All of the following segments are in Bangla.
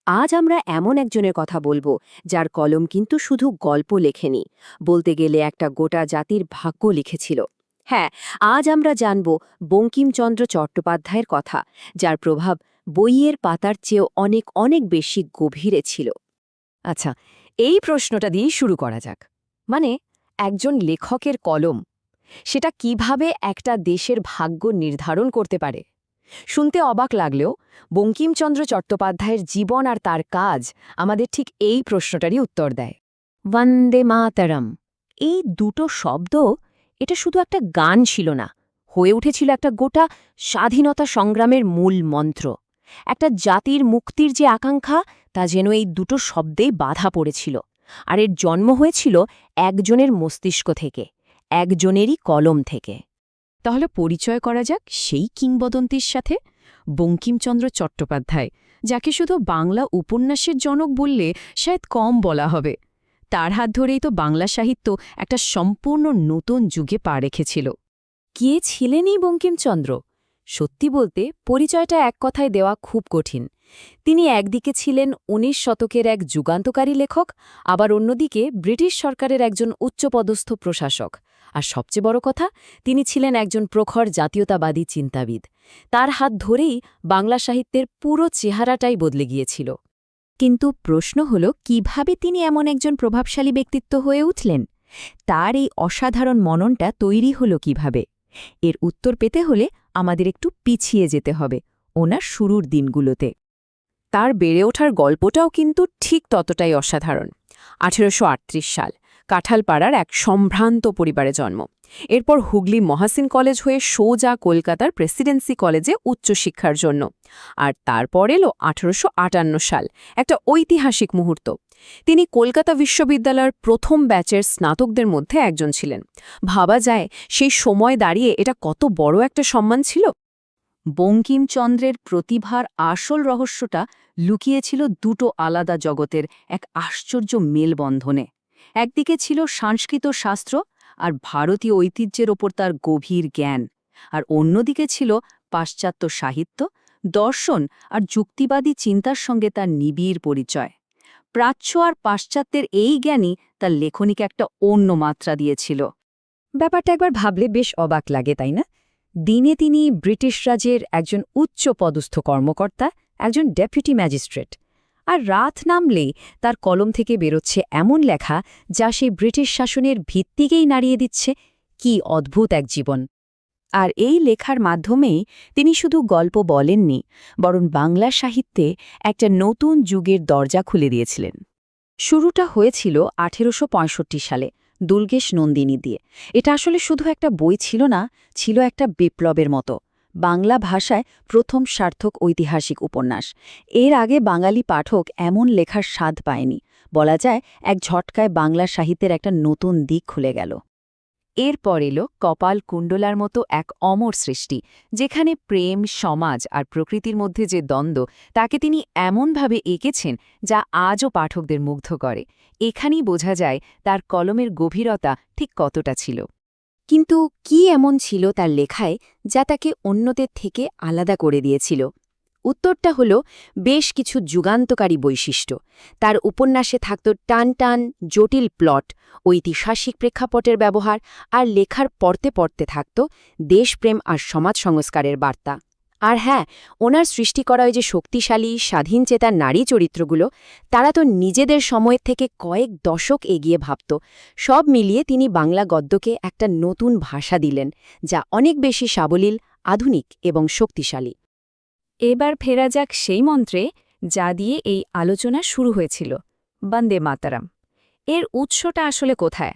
আজ আমরা এমন একজনের কথা বলবো যার কলম কিন্তু শুধু গল্প লেখেনি, বলতে গেলে একটা গোটা জাতির ভাগ্য লিখেছিল। হ্যাঁ, আজ আমরা জানব বঙ্কিমচন্দ্র চট্টোপাধ্যায়ের কথা, যার প্রভাব বইয়ের পাতার চেয়েও অনেক অনেক বেশি গভীরে ছিল। আচ্ছা, এই প্রশ্নটা দিয়েই শুরু করা যাক। মানে, একজন লেখকের কলম, সেটা কিভাবে একটা দেশের ভাগ্য নির্ধারণ করতে পারে? শুনতে অবাক লাগলেও বঙ্কিমচন্দ্র চট্টোপাধ্যায়ের জীবন আর তার কাজ আমাদের ঠিক এই প্রশ্নটারই উত্তর দেয়। বন্দে মাতরম, এই দুটো শব্দ, এটা শুধু একটা গান ছিল না, হয়ে উঠেছিল একটা গোটা স্বাধীনতা সংগ্রামের মূল মন্ত্র। একটা জাতির মুক্তির যে আকাঙ্ক্ষা, তা যেন এই দুটো শব্দেই বাধা পড়েছিল। আর এর জন্ম হয়েছিল একজনের মস্তিষ্ক থেকে, একজনেরই কলম থেকে। তাহলে পরিচয় করা যাক সেই কিংবদন্তির সাথে, বঙ্কিমচন্দ্র চট্টোপাধ্যায়, যাকে শুধু বাংলা উপন্যাসের জনক বললে শায়দ কম বলা হবে। তার হাত ধরেই তো বাংলা সাহিত্য একটা সম্পূর্ণ নতুন যুগে পা রেখেছিল। কে ছিলেন এই বঙ্কিমচন্দ্র? সত্যি বলতে পরিচয়টা এক কথায় দেওয়া খুব কঠিন। তিনি একদিকে ছিলেন ১৯ শতকের এক যুগান্তকারী লেখক, আবার অন্যদিকে ব্রিটিশ সরকারের একজন উচ্চপদস্থ প্রশাসক। আর সবচেয়ে বড় কথা, তিনি ছিলেন একজন প্রখর জাতীয়তাবাদী চিন্তাবিদ। তার হাত ধরেই বাংলা সাহিত্যের পুরো চেহারাটাই বদলে গিয়েছিল। কিন্তু প্রশ্ন হল, কিভাবে তিনি এমন একজন প্রভাবশালী ব্যক্তিত্ব হয়ে উঠলেন? তার এই অসাধারণ মননটা তৈরি হল কিভাবে? এর উত্তর পেতে হলে আমাদের একটু পিছিয়ে যেতে হবে ওনার শুরুর দিনগুলোতে। তার বেড়ে ওঠার গল্পটাও কিন্তু ঠিক ততটাই অসাধারণ। ১৮৩৮ সাল, কাঁঠালপাড়ার এক সম্ভ্রান্ত পরিবারে জন্ম। এরপর হুগলি মহাসিন কলেজ হয়ে সোজা কলকাতার প্রেসিডেন্সি কলেজে উচ্চশিক্ষার জন্য। আর তারপর এলো ১৮৫৮ সাল, একটা ঐতিহাসিক মুহূর্ত। তিনি কলকাতা বিশ্ববিদ্যালয়ের প্রথম ব্যাচের স্নাতকদের মধ্যে একজন ছিলেন। ভাবা যায় সেই সময় দাঁড়িয়ে এটা কত বড় একটা সম্মান ছিল। বঙ্কিমচন্দ্রের প্রতিভার আসল রহস্যটা লুকিয়েছিল দুটো আলাদা জগতের এক আশ্চর্য মেলবন্ধনে। একদিকে ছিল সংস্কৃত শাস্ত্র আর ভারতীয় ঐতিহ্যের ওপর তার গভীর জ্ঞান, আর অন্যদিকে ছিল পাশ্চাত্য সাহিত্য, দর্শন আর যুক্তিবাদী চিন্তার সঙ্গে তার নিবিড় পরিচয়। প্রাচ্য আর পাশ্চাত্যের এই জ্ঞানই তার লেখনীকে একটা অন্য মাত্রা দিয়েছিল। ব্যাপারটা একবার ভাবলে বেশ অবাক লাগে, তাই না? দিনে তিনি ব্রিটিশ রাজের একজন উচ্চ পদস্থ কর্মকর্তা, একজন ডেপুটি ম্যাজিস্ট্রেট, আর রাত নামলেই তার কলম থেকে বেরোচ্ছে এমন লেখা যা সেই ব্রিটিশ শাসনের ভিত্তিকেই নাড়িয়ে দিচ্ছে। কি অদ্ভুত এক জীবন! আর এই লেখার মাধ্যমেই তিনি শুধু গল্প বলেননি, বরং বাংলা সাহিত্যে একটা নতুন যুগের দরজা খুলে দিয়েছিলেন। শুরুটা হয়েছিল ১৮৬৫ সালে দুর্গেশ নন্দিনী দিয়ে। এটা আসলে শুধু একটা বই ছিল না, ছিল একটা বিপ্লবের মতো। বাংলা ভাষায় প্রথম সার্থক ঐতিহাসিক উপন্যাস। এর আগে বাঙালি পাঠক এমন লেখার স্বাদ পায়নি। বলা যায়, এক ঝটকায় বাংলা সাহিত্যের একটা নতুন দিক খুলে গেল। এরপর এলো কপাল কুণ্ডলার মতো এক অমর সৃষ্টি, যেখানে প্রেম, সমাজ আর প্রকৃতির মধ্যে যে দ্বন্দ্ব, তাকে তিনি এমনভাবে এঁকেছেন যা আজও পাঠকদের মুগ্ধ করে। এখানেই বোঝা যায় তার কলমের গভীরতা ঠিক কতটা ছিল। কিন্তু কি এমন ছিল তার লেখায় যা তাকে অন্যদের থেকে আলাদা করে দিয়েছিল? উত্তরটা হল বেশ কিছু যুগান্তকারী বৈশিষ্ট্য। তার উপন্যাসে থাকত টান টান জটিল প্লট, ঐতিহাসিক প্রেক্ষাপটের ব্যবহার, আর লেখার পড়তে পড়তে থাকত দেশপ্রেম আর সমাজ সংস্কারের বার্তা। আর হ্যাঁ, ওনার সৃষ্টি করা ওই যে শক্তিশালী স্বাধীন চেতার নারী চরিত্রগুলো, তারা তো নিজেদের সময়ের থেকে কয়েক দশক এগিয়ে ভাবত। সব মিলিয়ে তিনি বাংলা গদ্যকে একটা নতুন ভাষা দিলেন, যা অনেক বেশি সাবলীল, আধুনিক এবং শক্তিশালী। এবার ফেরা যাক সেই মন্ত্রে যা দিয়ে এই আলোচনা শুরু হয়েছিল, বন্দে মাতরম। এর উৎসটা আসলে কোথায়?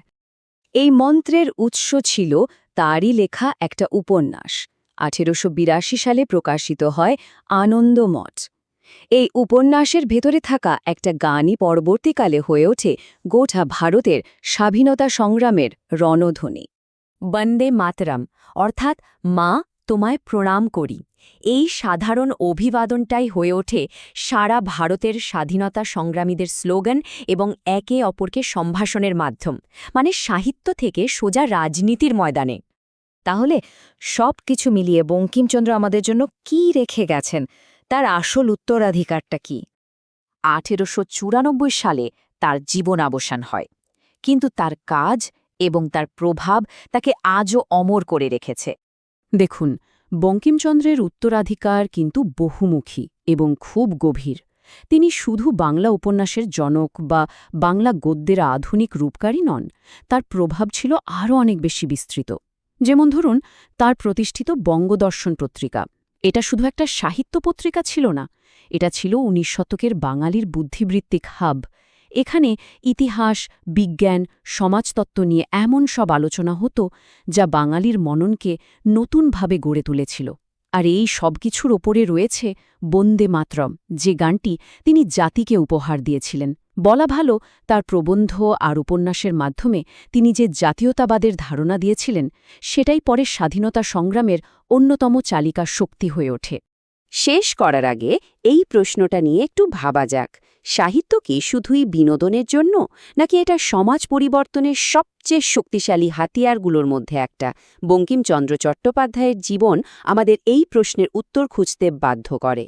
এই মন্ত্রের উৎস ছিল তারই লেখা একটা উপন্যাস। ১৮৮২ সালে প্রকাশিত হয় আনন্দমঠ। এই উপন্যাসের ভেতরে থাকা একটা গানই পরবর্তীকালে হয়ে ওঠে গোটা ভারতের স্বাধীনতা সংগ্রামের রণধ্বনি। বন্দে মাতরম, অর্থাৎ মা, তোমায় প্রণাম করি। এই সাধারণ অভিবাদনটাই হয়ে ওঠে সারা ভারতের স্বাধীনতা সংগ্রামীদের স্লোগান এবং একে অপরকে সম্ভাষণের মাধ্যম, মানে সাহিত্য থেকে সোজা রাজনীতির ময়দানে। তাহলে সব কিছু মিলিয়ে বঙ্কিমচন্দ্র আমাদের জন্য কি রেখে গেছেন? তার আসল উত্তরাধিকারটা কি? 1894 সালে তার জীবনাবসান হয়, কিন্তু তার কাজ এবং তার প্রভাব তাকে আজও অমর করে রেখেছে। দেখুন, বঙ্কিমচন্দ্রের উত্তরাধিকার কিন্তু বহুমুখী এবং খুব গভীর। তিনি শুধু বাংলা উপন্যাসের জনক বা বাংলা গদ্যের আধুনিক রূপকারী নন, তার প্রভাব ছিল আরও অনেক বেশি বিস্তৃত। যেমন ধরুন, তার প্রতিষ্ঠিত বঙ্গদর্শন পত্রিকা। এটা শুধু একটা সাহিত্য পত্রিকা ছিল না, এটা ছিল 19 শতকের বাঙালির বুদ্ধিবৃত্তিক হাব। এখানে ইতিহাস, বিজ্ঞান, সমাজতত্ত্ব নিয়ে এমন সব আলোচনা হতো যা বাঙালির মননকে নতুনভাবে গড়ে তুলেছিল। আর এই সব কিছুর ওপরে রয়েছে বন্দে মাতরম, যে গানটি তিনি জাতিকে উপহার দিয়েছিলেন। বলা ভালো, তার প্রবন্ধ আর উপন্যাসের মাধ্যমে তিনি যে জাতীয়তাবাদের ধারণা দিয়েছিলেন, সেটাই পরে স্বাধীনতা সংগ্রামের অন্যতম চালিকা শক্তি হয়ে ওঠে। শেষ করার আগে এই প্রশ্নটা নিয়ে একটু ভাবা যাক, সাহিত্য কি শুধুই বিনোদনের জন্য, নাকি এটা সমাজ পরিবর্তনের সবচেয়ে শক্তিশালী হাতিয়ারগুলোর মধ্যে একটা? বঙ্কিমচন্দ্র চট্টোপাধ্যায়ের জীবন আমাদের এই প্রশ্নের উত্তর খুঁজতে বাধ্য করে।